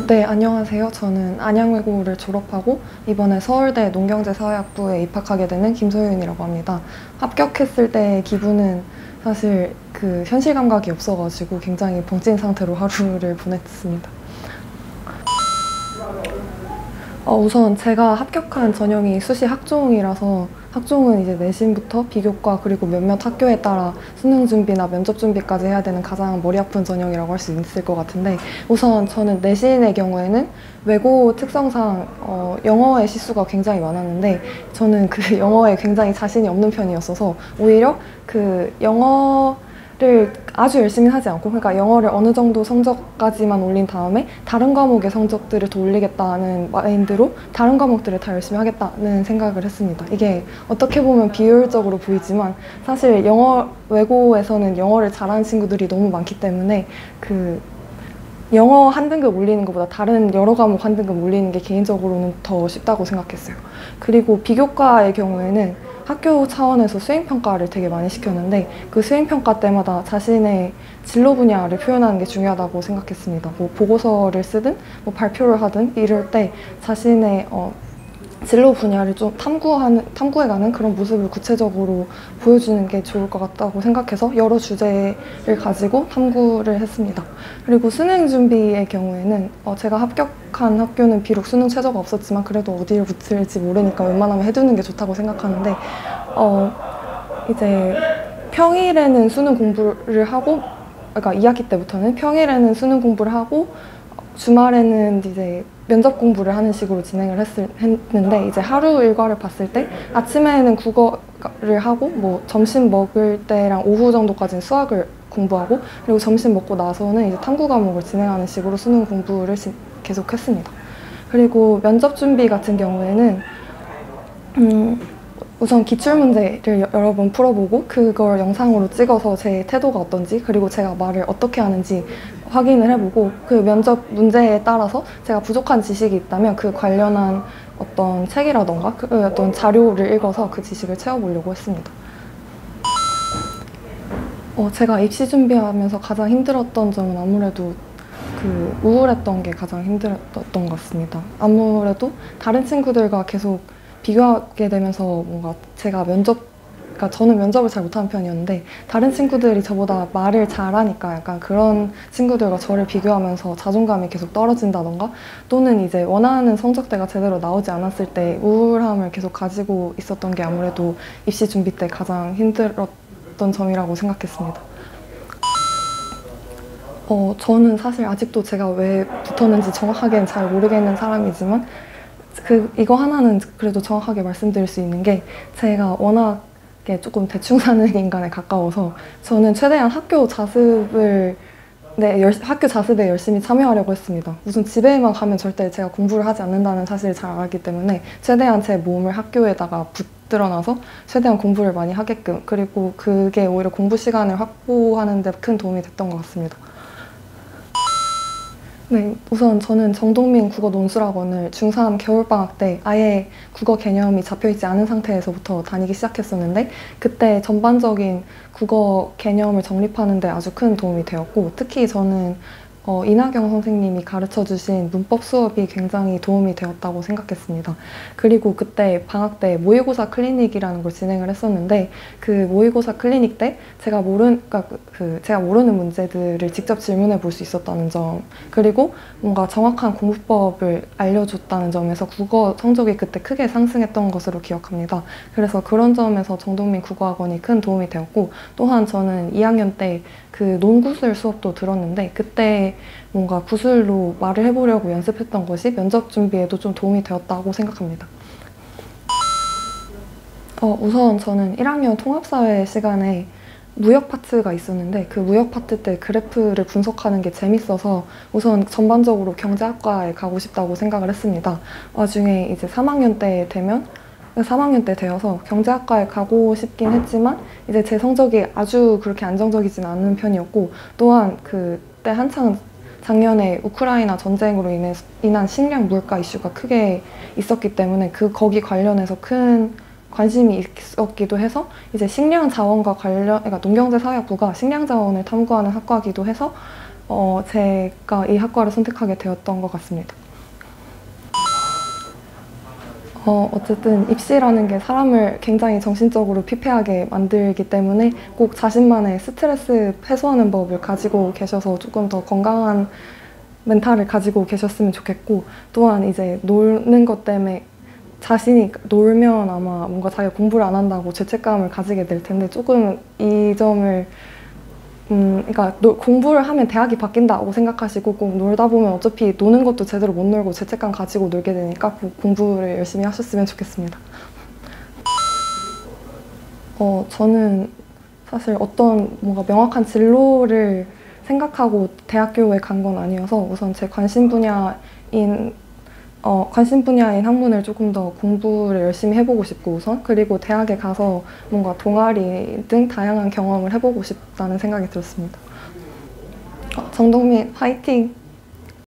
네, 안녕하세요. 저는 안양외고를 졸업하고 이번에 서울대 농경제사회학부에 입학하게 되는 김소윤이라고 합니다. 합격했을 때의 기분은 사실 그 현실 감각이 없어가지고 굉장히 벙찐 상태로 하루를 보냈습니다. 우선 제가 합격한 전형이 수시 학종이라서 학종은 이제 내신부터 비교과 그리고 몇몇 학교에 따라 수능 준비나 면접 준비까지 해야 되는 가장 머리 아픈 전형이라고 할 수 있을 것 같은데, 우선 저는 내신의 경우에는 외고 특성상 영어의 시수가 굉장히 많았는데 저는 그 영어에 굉장히 자신이 없는 편이었어서 오히려 그 영어를 아주 열심히 하지 않고, 그러니까 영어를 어느 정도 성적까지만 올린 다음에 다른 과목의 성적들을 더 올리겠다는 마인드로 다른 과목들을 다 열심히 하겠다는 생각을 했습니다. 이게 어떻게 보면 비효율적으로 보이지만 사실 외고에서는 영어를 잘하는 친구들이 너무 많기 때문에 그 영어 한 등급 올리는 것보다 다른 여러 과목 한 등급 올리는 게 개인적으로는 더 쉽다고 생각했어요. 그리고 비교과의 경우에는 학교 차원에서 수행평가를 되게 많이 시켰는데 그 수행평가 때마다 자신의 진로 분야를 표현하는 게 중요하다고 생각했습니다. 뭐 보고서를 쓰든 뭐 발표를 하든 이럴 때 자신의 진로 분야를 좀 탐구해가는 그런 모습을 구체적으로 보여주는 게 좋을 것 같다고 생각해서 여러 주제를 가지고 탐구를 했습니다. 그리고 수능 준비의 경우에는 제가 합격한 학교는 비록 수능 최저가 없었지만 그래도 어디를 붙을지 모르니까 웬만하면 해두는 게 좋다고 생각하는데, 이제 평일에는 수능 공부를 하고, 그러니까 2학기 때부터는 평일에는 수능 공부를 하고 주말에는 이제 면접 공부를 하는 식으로 진행을 했는데, 이제 하루 일과를 봤을 때 아침에는 국어를 하고 뭐 점심 먹을 때랑 오후 정도까지는 수학을 공부하고, 그리고 점심 먹고 나서는 이제 탐구 과목을 진행하는 식으로 수능 공부를 계속 했습니다. 그리고 면접 준비 같은 경우에는 우선 기출문제를 여러 번 풀어보고 그걸 영상으로 찍어서 제 태도가 어떤지 그리고 제가 말을 어떻게 하는지 확인을 해보고, 그 면접 문제에 따라서 제가 부족한 지식이 있다면 그 관련한 어떤 책이라던가 그 어떤 자료를 읽어서 그 지식을 채워보려고 했습니다. 제가 입시 준비하면서 가장 힘들었던 점은 아무래도 그 우울했던 게 가장 힘들었던 것 같습니다. 아무래도 다른 친구들과 계속 비교하게 되면서 뭔가 제가 그러니까 저는 면접을 잘 못하는 편이었는데 다른 친구들이 저보다 말을 잘하니까 약간 그런 친구들과 저를 비교하면서 자존감이 계속 떨어진다던가, 또는 이제 원하는 성적대가 제대로 나오지 않았을 때 우울함을 계속 가지고 있었던 게 아무래도 입시 준비 때 가장 힘들었던 점이라고 생각했습니다. 저는 사실 아직도 제가 왜 붙었는지 정확하게는 잘 모르겠는 사람이지만 이거 하나는 그래도 정확하게 말씀드릴 수 있는 게, 제가 워낙 조금 대충 사는 인간에 가까워서 저는 최대한 학교 자습에 열심히 참여하려고 했습니다. 우선 집에만 가면 절대 제가 공부를 하지 않는다는 사실을 잘 알기 때문에 최대한 제 몸을 학교에다가 붙들어놔서 최대한 공부를 많이 하게끔, 그리고 그게 오히려 공부 시간을 확보하는 데 큰 도움이 됐던 것 같습니다. 네, 우선 저는 정동민 국어 논술학원을 중3 겨울방학 때 아예 국어 개념이 잡혀있지 않은 상태에서부터 다니기 시작했었는데, 그때 전반적인 국어 개념을 정립하는 데 아주 큰 도움이 되었고, 특히 저는 이나경 선생님이 가르쳐주신 문법 수업이 굉장히 도움이 되었다고 생각했습니다. 그리고 그때 방학 때 모의고사 클리닉이라는 걸 진행을 했었는데, 그 모의고사 클리닉 때 제가 모르는 문제들을 직접 질문해 볼 수 있었다는 점, 그리고 뭔가 정확한 공부법을 알려줬다는 점에서 국어 성적이 그때 크게 상승했던 것으로 기억합니다. 그래서 그런 점에서 정동민 국어학원이 큰 도움이 되었고, 또한 저는 2학년 때 그 논구술 수업도 들었는데 그때 뭔가 구술로 말을 해보려고 연습했던 것이 면접 준비에도 좀 도움이 되었다고 생각합니다. 우선 저는 1학년 통합사회 시간에 무역 파트가 있었는데 그 무역 파트 때 그래프를 분석하는 게 재밌어서 우선 전반적으로 경제학과에 가고 싶다고 생각을 했습니다. 나중에 이제 3학년 때 되어서 경제학과에 가고 싶긴 했지만 이제 제 성적이 아주 그렇게 안정적이진 않은 편이었고, 또한 그때 한창 작년에 우크라이나 전쟁으로 인한 식량 물가 이슈가 크게 있었기 때문에 거기 관련해서 큰 관심이 있었기도 해서 이제 식량 자원과 그러니까 농경제사회학부가 식량 자원을 탐구하는 학과이기도 해서 제가 이 학과를 선택하게 되었던 것 같습니다. 어쨌든 입시라는 게 사람을 굉장히 정신적으로 피폐하게 만들기 때문에 꼭 자신만의 스트레스 해소하는 법을 가지고 계셔서 조금 더 건강한 멘탈을 가지고 계셨으면 좋겠고, 또한 이제 노는 것 때문에 자신이 놀면 아마 뭔가 자기가 공부를 안 한다고 죄책감을 가지게 될 텐데, 조금 이 점을 그러니까 공부를 하면 대학이 바뀐다고 생각하시고 꼭 놀다 보면 어차피 노는 것도 제대로 못 놀고 죄책감 가지고 놀게 되니까 꼭 공부를 열심히 하셨으면 좋겠습니다. 저는 사실 어떤 뭔가 명확한 진로를 생각하고 대학교에 간 건 아니어서 우선 제 관심 분야인 학문을 조금 더 공부를 열심히 해보고 싶고 우선, 그리고 대학에 가서 뭔가 동아리 등 다양한 경험을 해보고 싶다는 생각이 들었습니다. 정동민 화이팅!